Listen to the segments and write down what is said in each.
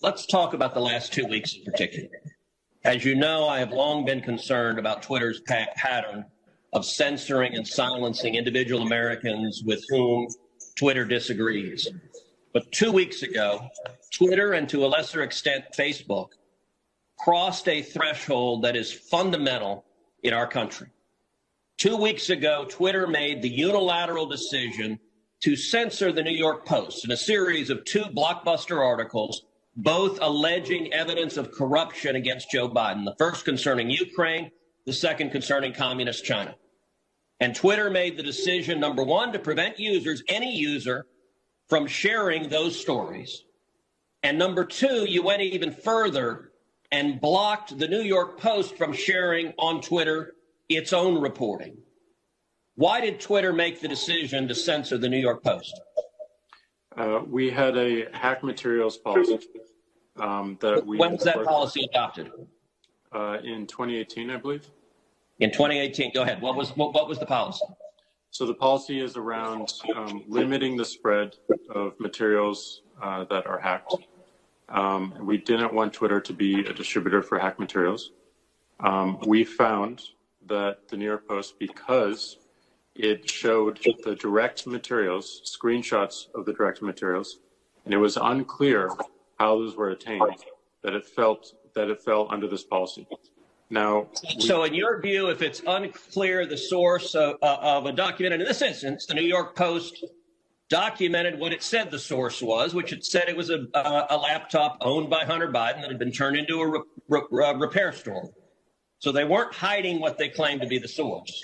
let's talk about the last 2 weeks in particular. As you know, I have long been concerned about Twitter's pattern of censoring and silencing individual Americans with whom Twitter disagrees. But 2 weeks ago, Twitter, and to a lesser extent Facebook, crossed a threshold that is fundamental in our country. 2 weeks ago, Twitter made the unilateral decision to censor the New York Post in a series of 2 blockbuster articles, both alleging evidence of corruption against Joe Biden, the first concerning Ukraine, the second concerning communist China. And Twitter made the decision, number one, to prevent any user, from sharing those stories. And number two, you went even further and blocked the New York Post from sharing on Twitter its own reporting. Why did Twitter make the decision to censor the New York Post? We had a hack materials policy that we... When was that policy adopted? In 2018, I believe. In 2018, go ahead. What was the policy? So the policy is around limiting the spread of materials that are hacked. We didn't want Twitter to be a distributor for hacked materials. We found that the New York Post, because it showed the direct materials, screenshots of the direct materials, and it was unclear how those were attained, that it fell under this policy. Now, so in your view, if it's unclear the source of a document, and in this instance, the New York Post documented what it said the source was, which it said it was a laptop owned by Hunter Biden that had been turned into a repair store. So they weren't hiding what they claimed to be the source.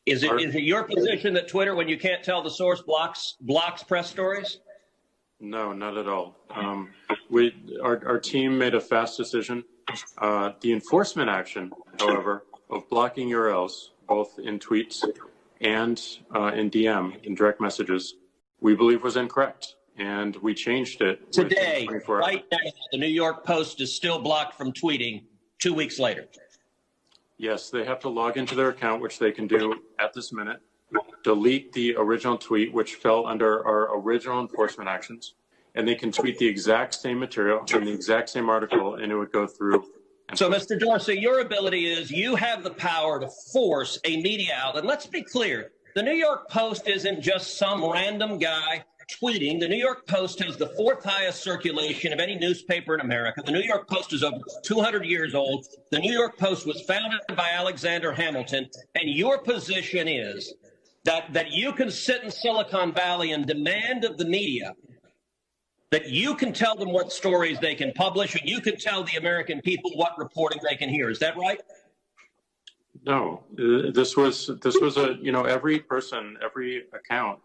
Is it your position that Twitter, when you can't tell the source, blocks press stories? No, not at all. Our team made a fast decision. The enforcement action, however, of blocking URLs, both in tweets and in DM, in direct messages, we believe was incorrect. And we changed it. Today, right now, the New York Post is still blocked from tweeting 2 weeks later. Yes, they have to log into their account, which they can do at this minute, delete the original tweet, which fell under our original enforcement actions, and they can tweet the exact same material in the exact same article, and it would go through. So, Mr. Dorsey, your ability is you have the power to force a media outlet. Let's be clear. The New York Post isn't just some random guy tweeting. The New York Post has the 4th highest circulation of any newspaper in America. The New York Post is over 200 years old. The New York Post was founded by Alexander Hamilton. And your position is that you can sit in Silicon Valley and demand of the media that you can tell them what stories they can publish, and you can tell the American people what reporting they can hear. Is that right? No, this was every person, every account,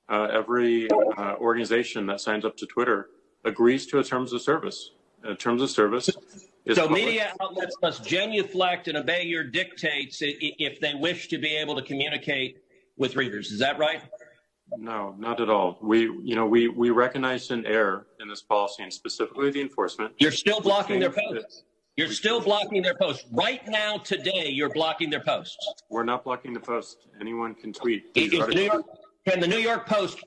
every organization that signs up to Twitter agrees to a terms of service. Terms of service is so public. Media outlets must genuflect and obey your dictates if they wish to be able to communicate with readers. Is that right? No, not at all. We recognize an error in this policy, and specifically the enforcement. You're still blocking their posts. You're still blocking their posts. Right now, today, you're blocking their posts. We're not blocking the post. Anyone can tweet. Can the New York Post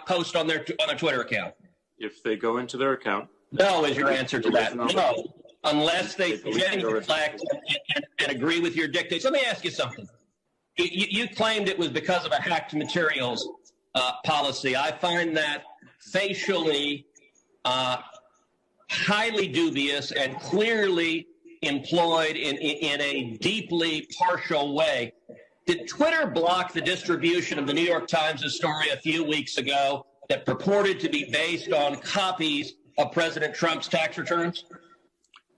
post on their Twitter account? If they go into their account. No is your answer to that. No, unless they genuflect and agree with your dictates. Let me ask you something. You claimed it was because of a hacked materials policy. I find that facially highly dubious and clearly employed in a deeply partial way. Did Twitter block the distribution of the New York Times' story a few weeks ago that purported to be based on copies of President Trump's tax returns?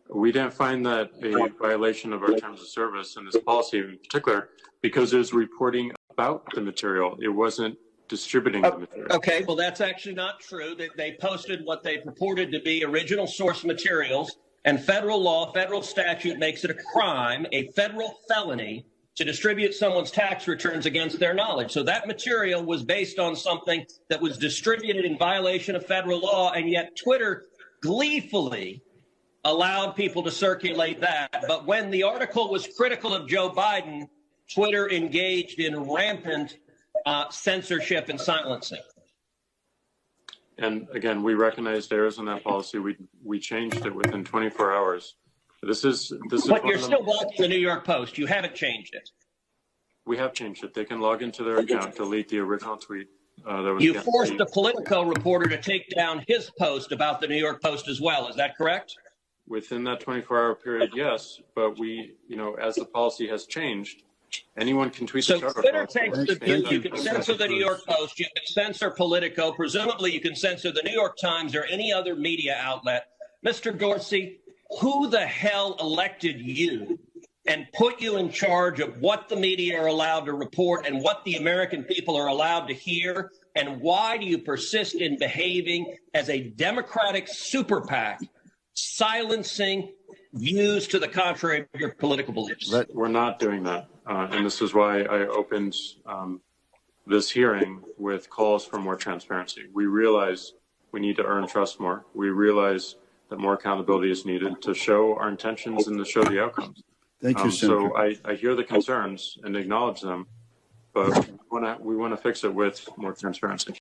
We didn't find that a violation of our terms of service in this policy in particular, because it was reporting about the material. It wasn't distributing the material. Okay, well, that's actually not true. They posted what they purported to be original source materials, and federal law, federal statute makes it a crime, a federal felony, to distribute someone's tax returns against their knowledge. So that material was based on something that was distributed in violation of federal law, and yet Twitter gleefully allowed people to circulate that. But when the article was critical of Joe Biden, Twitter engaged in rampant censorship and silencing. And again, we recognized errors in that policy. We changed it within 24 hours. This is. But you're still blocking the New York Post. You haven't changed it. We have changed it. They can log into their account, delete the original tweet. That was You forced the Politico reporter to take down his post about the New York Post as well. Is that correct? Within that 24-hour period, yes. But as the policy has changed, anyone can tweet the charter. Twitter takes the view you can censor the New York Post, you can censor Politico, presumably you can censor the New York Times or any other media outlet. Mr. Dorsey, who the hell elected you and put you in charge of what the media are allowed to report and what the American people are allowed to hear? And why do you persist in behaving as a Democratic super PAC, silencing views to the contrary of your political beliefs? We're not doing that. And this is why I opened this hearing with calls for more transparency. We realize we need to earn trust more. We realize that more accountability is needed to show our intentions and to show the outcomes. Thank you, Senator. So I hear the concerns and acknowledge them, but we want to fix it with more transparency.